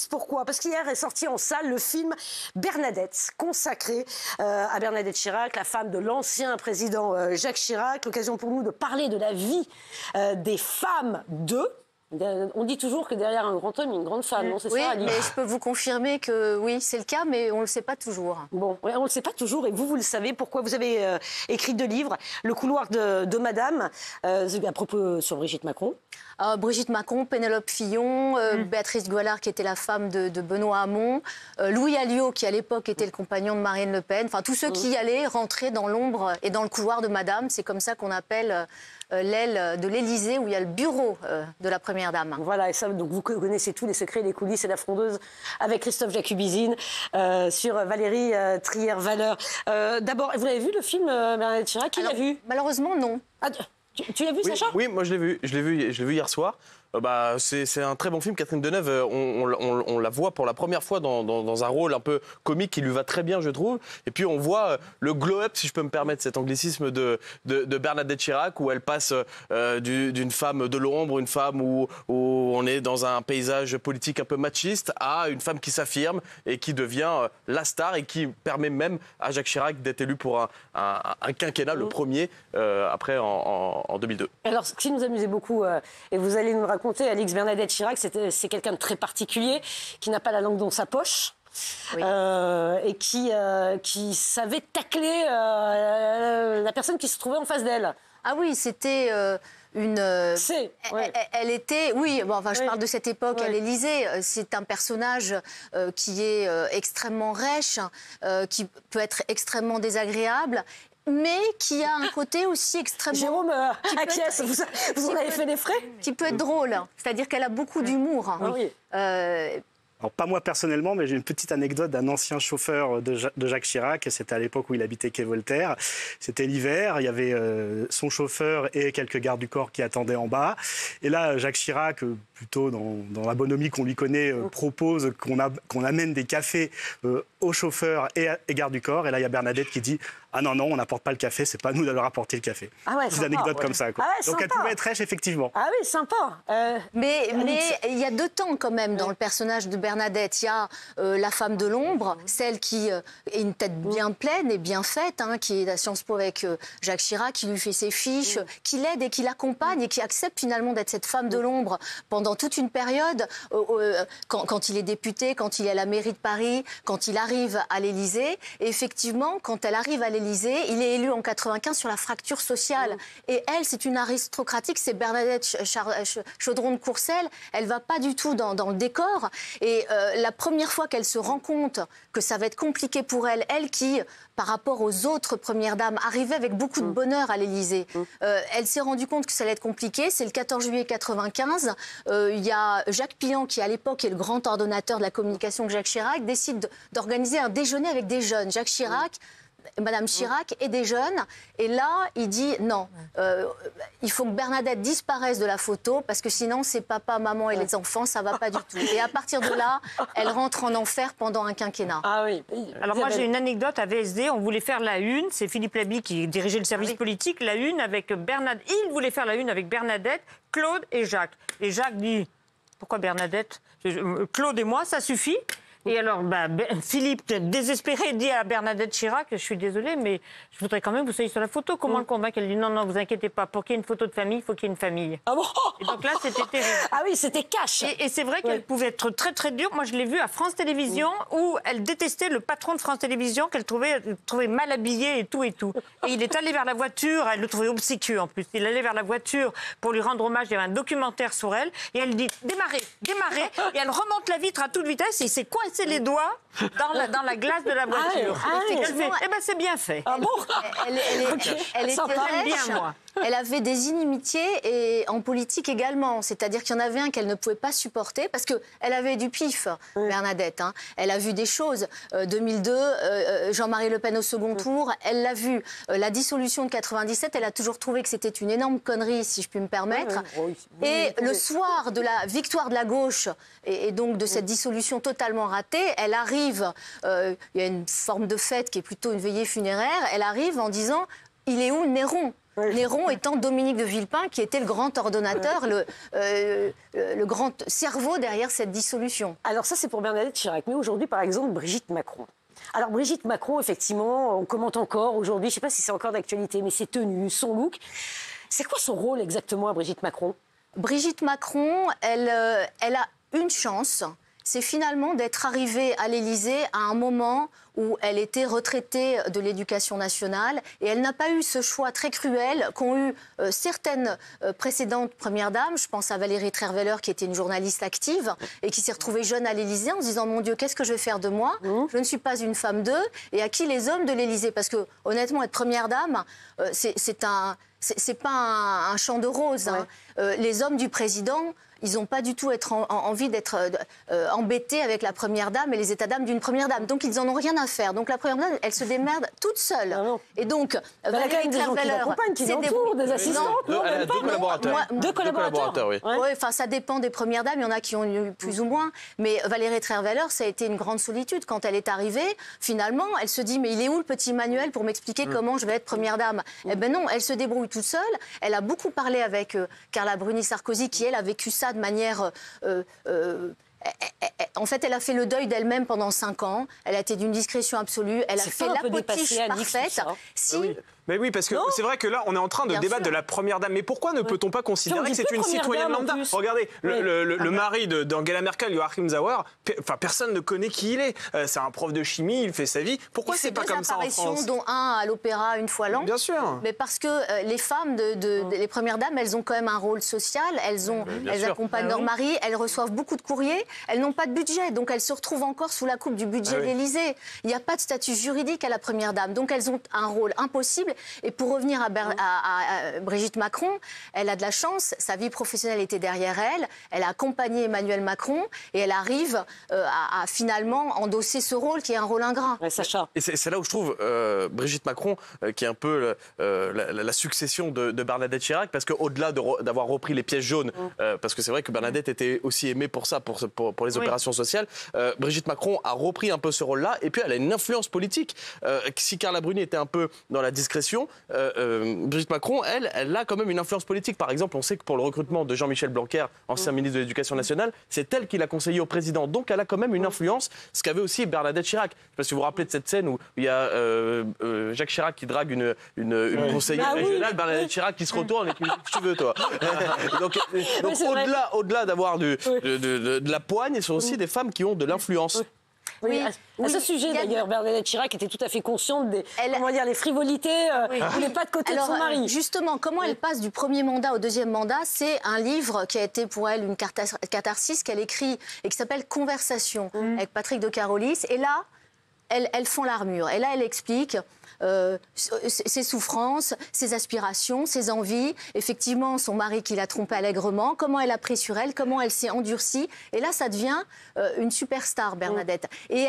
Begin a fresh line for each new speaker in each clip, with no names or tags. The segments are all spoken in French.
coulisses. Pourquoi? Parce qu'hier est sorti en salle le film Bernadette, consacré à Bernadette Chirac, la femme de l'ancien président Jacques Chirac. L'occasion pour nous de parler de la vie des femmes de... On dit toujours que derrière un grand homme, il y a une grande femme, non? C'est
oui,
ça, Ali?
Mais je peux vous confirmer que oui, c'est le cas, mais on ne le sait pas toujours.
Bon, on ne le sait pas toujours, et vous le savez. Pourquoi? Vous avez écrit 2 livres, Le couloir de Madame, à propos sur Brigitte Macron.
Brigitte Macron, Pénélope Fillon, Béatrice Goualard, qui était la femme de Benoît Hamon, Louis Alliot, qui à l'époque était le compagnon de Marine Le Pen. Enfin, tous ceux qui allaient rentrer dans l'ombre et dans le couloir de Madame. C'est comme ça qu'on appelle l'aile de l'Élysée, où il y a le bureau de la Première Dame.
Voilà, et ça, donc vous connaissez tous les secrets, les coulisses et la frondeuse avec Christophe Jacubizine sur Valérie Trierweiler. D'abord, vous avez vu le film Bernadette Chirac? Qui l'a vu?
Malheureusement, non.
Ah, tu l'as vu,
oui,
Sacha?
Oui, moi je l'ai vu. Je l'ai vu hier soir. C'est un très bon film. Catherine Deneuve, on la voit pour la première fois dans un rôle un peu comique qui lui va très bien, je trouve. Et puis on voit le glow-up, si je peux me permettre cet anglicisme, de Bernadette Chirac, où elle passe d'une femme de l'ombre, une femme où on est dans un paysage politique un peu machiste, à une femme qui s'affirme et qui devient la star et qui permet même à Jacques Chirac d'être élu pour un quinquennat, le premier, après en 2002.
Alors, ce qui nous amusait beaucoup, et vous allez nous le raconter, Alix, Bernadette Chirac, c'est quelqu'un de très particulier, qui n'a pas la langue dans sa poche. Oui. Et qui savait tacler la personne qui se trouvait en face d'elle.
Ah oui, c'était une... Elle était... Oui, bon, enfin, je parle de cette époque à l'Élysée. C'est un personnage qui est extrêmement rêche, qui peut être extrêmement désagréable, mais qui a un côté aussi extrêmement...
Jérôme, acquiesce, vous en avez fait des frais?
Qui peut être drôle, c'est-à-dire qu'elle a beaucoup d'humour.
Oui.
Alors, pas moi personnellement, mais j'ai une petite anecdote d'un ancien chauffeur de Jacques Chirac. C'était à l'époque où il habitait quai Voltaire. C'était l'hiver, il y avait son chauffeur et quelques gardes du corps qui attendaient en bas. Et là, Jacques Chirac, plutôt dans la bonhomie qu'on lui connaît, propose qu'on amène des cafés aux chauffeurs et gardes du corps. Et là, il y a Bernadette qui dit « Ah non, on n'apporte pas le café, c'est pas nous de leur apporter le café. »
Ah ouais,
des anecdotes comme ça, quoi.
Ah ouais,
donc elle pouvait être rêche, effectivement.
Ah oui, sympa.
Mais il y a 2 temps quand même dans le personnage de Bernadette. Il y a la femme de l'ombre, celle qui est une tête bien pleine et bien faite, qui est à Sciences Po avec Jacques Chirac, qui lui fait ses fiches, qui l'aide et qui l'accompagne et qui accepte finalement d'être cette femme de l'ombre pendant toute une période, quand il est député, quand il est à la mairie de Paris, quand il arrive à l'Élysée. Et effectivement, quand elle arrive à l'Élysée, il est élu en 95 sur la fracture sociale. Et elle, c'est une aristocratique, c'est Bernadette Chaudron de Courcelles. Elle ne va pas du tout dans le décor. Et la première fois qu'elle se rend compte que ça va être compliqué pour elle, elle qui, par rapport aux autres premières dames, arrivait avec beaucoup de bonheur à l'Élysée, elle s'est rendue compte que ça allait être compliqué. C'est le 14 juillet 95. Il y a Jacques Pillan, qui à l'époque est le grand ordonnateur de la communication de Jacques Chirac, décide d'organiser un déjeuner avec des jeunes. Jacques Chirac, Madame Chirac et des jeunes. Et là, il dit non, il faut que Bernadette disparaisse de la photo parce que sinon, c'est papa, maman et les enfants, ça va pas du tout. Et à partir de là, elle rentre en enfer pendant un quinquennat.
Ah oui.
Alors moi, j'ai une anecdote à VSD. On voulait faire la une. C'est Philippe Labi qui dirigeait le service politique. La une avec Bernadette. Il voulait faire la une avec Bernadette, Claude et Jacques. Et Jacques dit, pourquoi Bernadette? Claude et moi, ça suffit. Et alors, Philippe, désespéré, dit à Bernadette Chirac, je suis désolée, mais je voudrais quand même que vous soyez sur la photo. Comment le convaincre? Elle dit non, vous inquiétez pas. Pour qu'il y ait une photo de famille, il faut qu'il y ait une famille.
Ah bon?
Et donc là, c'était terrible.
Ah oui, c'était cash.
Et c'est vrai qu'elle pouvait être très, très dure. Moi, je l'ai vue à France Télévisions, où elle détestait le patron de France Télévisions, qu'elle trouvait mal habillé et tout et tout. Et il est allé vers la voiture, elle le trouvait obséquieux en plus. Il allait vers la voiture pour lui rendre hommage. Il y avait un documentaire sur elle. Et elle dit démarrez. Et elle remonte la vitre à toute vitesse et il s'est coincé les doigts dans la glace de la voiture. C'est bien fait.
Ah bon?
Elle était rêche. Bien, moi. Elle avait des inimitiés et en politique également. C'est-à-dire qu'il y en avait un qu'elle ne pouvait pas supporter parce qu'elle avait du pif, Bernadette. Elle a vu des choses. 2002, Jean-Marie Le Pen au second tour, elle l'a vu. La dissolution de 97, elle a toujours trouvé que c'était une énorme connerie, si je puis me permettre. Et le soir de la victoire de la gauche et donc de cette dissolution totalement ratée, elle arrive, il y a une forme de fête qui est plutôt une veillée funéraire, elle arrive en disant « Il est où Néron ?» Néron étant Dominique de Villepin, qui était le grand ordonnateur, le grand cerveau derrière cette dissolution.
Alors ça, c'est pour Bernadette Chirac. Mais aujourd'hui, par exemple, Brigitte Macron. Alors Brigitte Macron, effectivement, on commente encore aujourd'hui, je ne sais pas si c'est encore d'actualité, mais ses tenues, son look. C'est quoi son rôle exactement à Brigitte Macron?
Brigitte Macron, elle a une chance, c'est finalement d'être arrivée à l'Élysée à un moment où elle était retraitée de l'éducation nationale et elle n'a pas eu ce choix très cruel qu'ont eu certaines précédentes premières dames. Je pense à Valérie Trierweiler qui était une journaliste active et qui s'est retrouvée jeune à l'Élysée en se disant « Mon Dieu, qu'est-ce que je vais faire de moi ? Je ne suis pas une femme d'eux. » Et à qui les hommes de l'Élysée? Parce que honnêtement, être première dame, c'est pas un champ de roses. Hein. Les hommes du président, ils n'ont pas du tout envie d'être embêtés avec la première dame et les états d'âme d'une première dame. Donc, ils n'en ont rien à faire. Donc, la première dame, elle se démerde toute seule. Et donc,
Valérie Trierweiler, qui l'entourent, des assistantes.
Elle a deux collaborateurs.
Deux collaborateurs,
oui.
Ouais, enfin, ça dépend des premières dames. Il y en a qui ont eu plus ou moins. Mais Valérie Trierweiler, ça a été une grande solitude. Quand elle est arrivée, finalement, elle se dit « Mais il est où le petit manuel pour m'expliquer comment je vais être première dame ?» Eh ben non, elle se débrouille toute seule. Elle a beaucoup parlé avec Carla Bruni-Sarkozy, qui, elle, a vécu ça de manière... en fait, elle a fait le deuil d'elle-même pendant 5 ans. Elle a été d'une discrétion absolue. Elle a fait la potiche parfaite. Si.
Mais oui, parce que c'est vrai que là, on est en train de débattre de la première dame. Mais pourquoi ne peut-on pas considérer que c'est une citoyenne lambda? Regardez, le mari d'Angela Merkel, Joachim Sauer, personne ne connaît qui il est. C'est un prof de chimie, il fait sa vie. Pourquoi c'est pas comme ça en France?
Dont un à l'opéra une fois l'an.
Bien sûr.
Mais parce que les femmes, les premières dames, elles ont quand même un rôle social. Elles accompagnent leur mari, elles reçoivent beaucoup de courriers. Elles n'ont pas de budget, donc elles se retrouvent encore sous la coupe du budget de l'Élysée. Il n'y a pas de statut juridique à la première dame. Donc elles ont un rôle impossible. Et pour revenir à Brigitte Macron, elle a de la chance, sa vie professionnelle était derrière elle, elle a accompagné Emmanuel Macron et elle arrive à finalement endosser ce rôle qui est un rôle ingrat.
Ouais, Sacha.
Et c'est là où je trouve Brigitte Macron, qui est un peu la succession de Bernadette Chirac, parce qu'au-delà d'avoir repris les pièges jaunes, parce que c'est vrai que Bernadette était aussi aimée pour ça, pour les opérations sociales, Brigitte Macron a repris un peu ce rôle-là, et puis elle a une influence politique. Si Carla Bruni était un peu dans la discrétion, Brigitte Macron, elle a quand même une influence politique. Par exemple, on sait que pour le recrutement de Jean-Michel Blanquer, ancien ministre de l'Éducation nationale, c'est elle qui l'a conseillé au président. Donc elle a quand même une influence, ce qu'avait aussi Bernadette Chirac. Je ne sais pas si vous vous rappelez de cette scène où il y a Jacques Chirac qui drague une conseillère régionale, Bernadette Chirac qui se retourne et qui dit « Tu veux, toi ?» Donc au-delà d'avoir de la poigne, ce sont aussi des femmes qui ont de l'influence.
Oui, à ce sujet d'ailleurs, Bernadette Chirac était tout à fait consciente des les frivolités, ou les pas de côté de son mari.
Justement, comment elle passe du premier mandat au deuxième mandat, c'est un livre qui a été pour elle une catharsis qu'elle écrit et qui s'appelle Conversation avec Patrick de Carolis. Et là, elles font l'armure. Et là, elle explique ses souffrances, ses aspirations, ses envies. Effectivement, son mari qui l'a trompée allègrement, comment elle a pris sur elle, comment elle s'est endurcie. Et là, ça devient une superstar, Bernadette. Et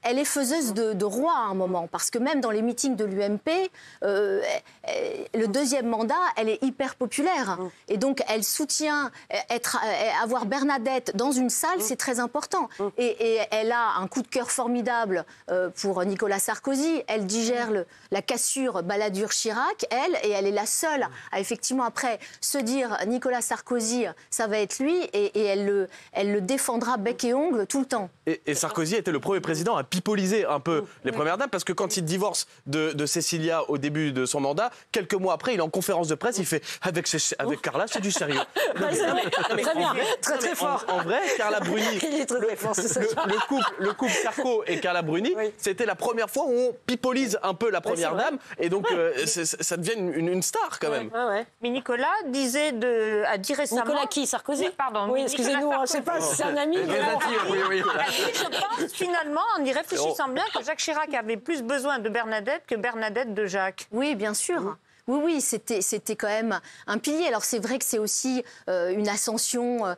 elle est faiseuse de roi à un moment, parce que même dans les meetings de l'UMP, le deuxième mandat, elle est hyper populaire. Et donc, elle soutient avoir Bernadette dans une salle, c'est très important. Et elle a un coup de cœur formidable pour Nicolas Sarkozy. Elle digère la cassure Balladur-Chirac, et elle est la seule à effectivement après se dire Nicolas Sarkozy, ça va être lui, et elle le défendra bec et ongle tout le temps.
Et Sarkozy était le premier président à pipoliser un peu les premières dames, parce que quand il divorce de Cécilia au début de son mandat, quelques mois après, il est en conférence de presse, il fait avec Carla, c'est du sérieux.
Très bien, très fort.
En vrai, Carla Bruni,
il est très fort, c'est ça.
le couple Sarko et Carla Bruni, c'était la première fois où on pipolise un peu la première dame, et donc ça devient une star quand même.
Mais Nicolas a dit récemment...
Nicolas qui, Sarkozy?
Pardon.
Oui, excusez-nous, je ne sais pas si c'est un ami.
Je pense finalement, en y réfléchissant bien, que Jacques Chirac avait plus besoin de Bernadette que Bernadette de Jacques.
Oui, bien sûr. Oui, c'était quand même un pilier. Alors c'est vrai que c'est aussi une ascension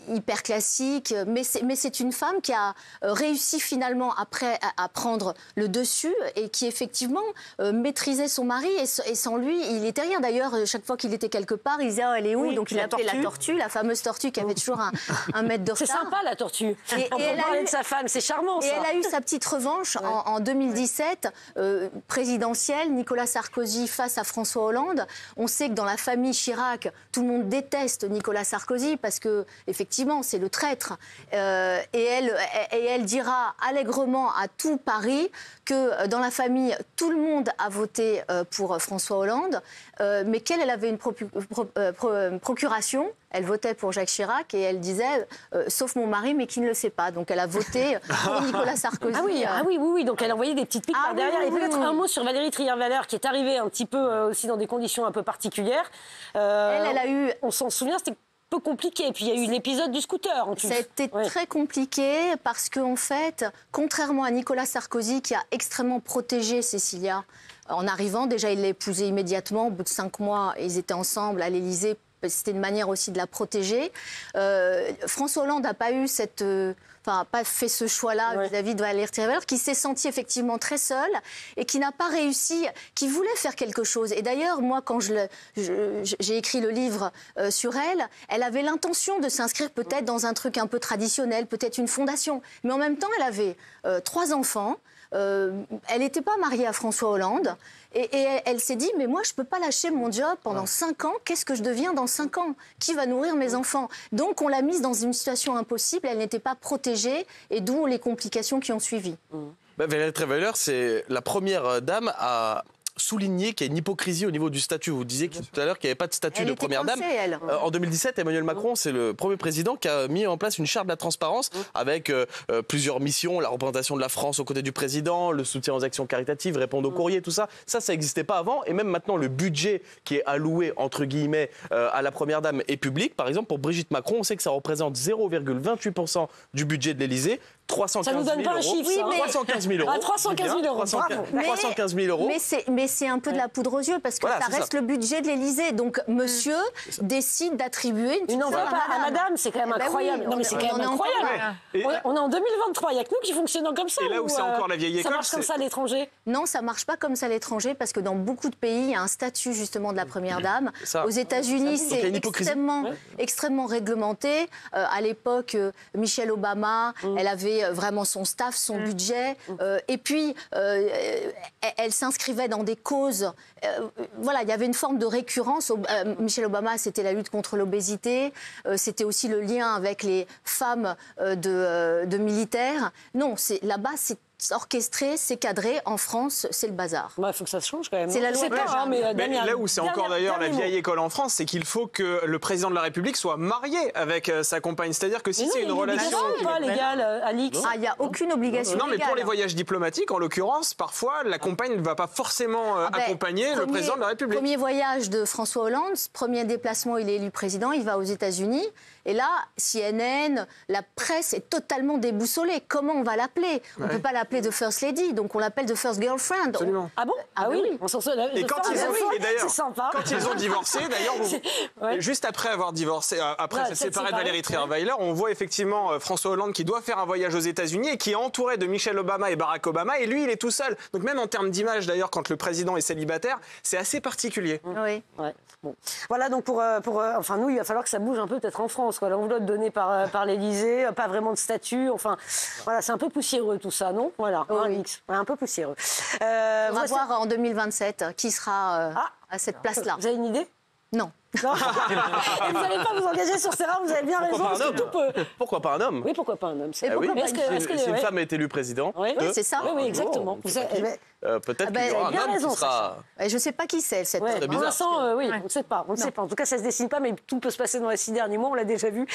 hyper classique, mais c'est une femme qui a réussi finalement après à prendre le dessus et qui effectivement maîtrisait son mari et sans lui, il était rien. D'ailleurs, chaque fois qu'il était quelque part, il disait « oh, elle est où ?»
Oui,
Donc il appelait la tortue, la fameuse tortue qui avait toujours un mètre de retard.
C'est sympa la tortue.
Et
elle a eu de sa femme, c'est charmant.
Et
ça.
elle a eu sa petite revanche en 2017, présidentielle, Nicolas Sarkozy face à François Hollande. On sait que dans la famille Chirac, tout le monde déteste Nicolas Sarkozy parce que effectivement c'est le traître. Et elle dira allègrement à tout Paris que dans la famille tout le monde a voté pour François Hollande, mais qu'elle avait une procuration. Elle votait pour Jacques Chirac et elle disait sauf mon mari, mais qui ne le sait pas. Donc elle a voté pour Nicolas Sarkozy.
Ah oui. Donc elle a envoyé des petites piques par derrière. Et peut-être un mot sur Valérie Trierweiler qui est arrivée un petit peu aussi dans des conditions un peu particulières.
Elle a eu.
On s'en souvient, c'était un peu compliqué. Et puis il y a eu l'épisode du scooter en plus.
Ça a été très compliqué parce qu'en fait, contrairement à Nicolas Sarkozy qui a extrêmement protégé Cécilia en arrivant, déjà il l'a épousée immédiatement. Au bout de 5 mois, ils étaient ensemble à l'Élysée. C'était une manière aussi de la protéger. François Hollande n'a pas eu pas fait ce choix-là vis-à-vis de Valérie Trierweiler, qui s'est sentie effectivement très seule et qui n'a pas réussi, qui voulait faire quelque chose. Et d'ailleurs, moi, quand j'ai écrit le livre sur elle, elle avait l'intention de s'inscrire peut-être dans un truc un peu traditionnel, peut-être une fondation. Mais en même temps, elle avait 3 enfants. Elle n'était pas mariée à François Hollande. Et elle s'est dit, mais moi, je ne peux pas lâcher mon job pendant 5 ans. Qu'est-ce que je deviens dans 5 ans? Qui va nourrir mes enfants? Donc, on l'a mise dans une situation impossible. Elle n'était pas protégée, et d'où les complications qui ont suivi.
Valérie Trierweiler, c'est la première dame à souligner qu'il y a une hypocrisie au niveau du statut. Vous disiez tout à l'heure qu'il n'y avait pas de statut de première dame. En 2017, Emmanuel Macron, c'est le premier président qui a mis en place une charte de la transparence avec plusieurs missions, la représentation de la France aux côtés du président, le soutien aux actions caritatives, répondre aux courriers, tout ça. Ça n'existait pas avant. Et même maintenant, le budget qui est alloué, entre guillemets, à la première dame est public. Par exemple, pour Brigitte Macron, on sait que ça représente 0,28% du budget de l'Élysée. 315 000 euros. Ça nous donne pas un chiffre, ça, 315 000 euros.
Ah, 315 000 euros,
315 000 euros.
Mais c'est un peu de la poudre aux yeux, parce que ça reste le budget de l'Élysée. Donc, monsieur décide d'attribuer une petite somme
à madame. C'est quand même incroyable. Non, mais c'est quand même incroyable. On est en 2023, il n'y a que nous qui fonctionnons comme ça.
Et là où c'est encore la vieille école,
ça marche comme ça à l'étranger?
Non, ça ne marche pas comme ça à l'étranger, parce que dans beaucoup de pays, il y a un statut justement de la première dame. Aux États-Unis, c'est extrêmement réglementé. À l'époque, Michelle Obama, elle avait vraiment son staff, son budget. Et puis, elle s'inscrivait dans des causes. Voilà, il y avait une forme de récurrence. Michelle Obama, c'était la lutte contre l'obésité. C'était aussi le lien avec les femmes de militaires. Non, là-bas, c'est orchestré, c'est cadré. En France, c'est le bazar.
Il faut que ça se change quand même.
C'est la loi.
Mais là où c'est encore d'ailleurs la vieille école en France, c'est qu'il faut que le président de la République soit marié avec sa compagne. C'est-à-dire que si c'est une relation...
C'est pas légal, Alix.
Il n'y a aucune obligation légale.
Non, mais pour les voyages diplomatiques, en l'occurrence, parfois, la compagne ne va pas forcément accompagner le président de la République.
Premier voyage de François Hollande, premier déplacement, il est élu président, il va aux États-Unis. Et là, CNN, la presse est totalement déboussolée. Comment on va l'appeler? On ne peut pas l'appeler de First Lady, donc on l'appelle de First Girlfriend.
Absolument.
Ah bon? Ah oui. On s'en souvient.
Et quand ils ont divorcé, d'ailleurs, juste après avoir divorcé, après s'être séparé de Valérie Trierweiler, on voit effectivement François Hollande qui doit faire un voyage aux États-Unis et qui est entouré de Michelle Obama et Barack Obama, et lui, il est tout seul. Donc même en termes d'image, d'ailleurs, quand le président est célibataire, c'est assez particulier.
Oui.
Ouais. Bon. Voilà, donc enfin nous, il va falloir que ça bouge un peu peut-être en France. L'enveloppe donnée par l'Élysée, pas vraiment de statut. Enfin, voilà, c'est un peu poussiéreux tout ça, non? Voilà, un peu poussiéreux.
On va voir en 2027 qui sera à cette place-là.
Vous avez une idée?
Non.
Et vous n'allez pas vous engager sur ces rares, vous avez bien raison.
Pourquoi pas un homme?
Oui, pourquoi pas un homme?
Si une femme est élue président.
Oui, c'est ça.
Oui, exactement.
Peut-être qu'il y aura un homme qui sera...
Je ne sais pas qui c'est, cette homme.
Pour l'instant, oui, on ne sait pas. En tout cas, ça ne se dessine pas, mais tout peut se passer dans les 6 derniers mois, on l'a déjà vu.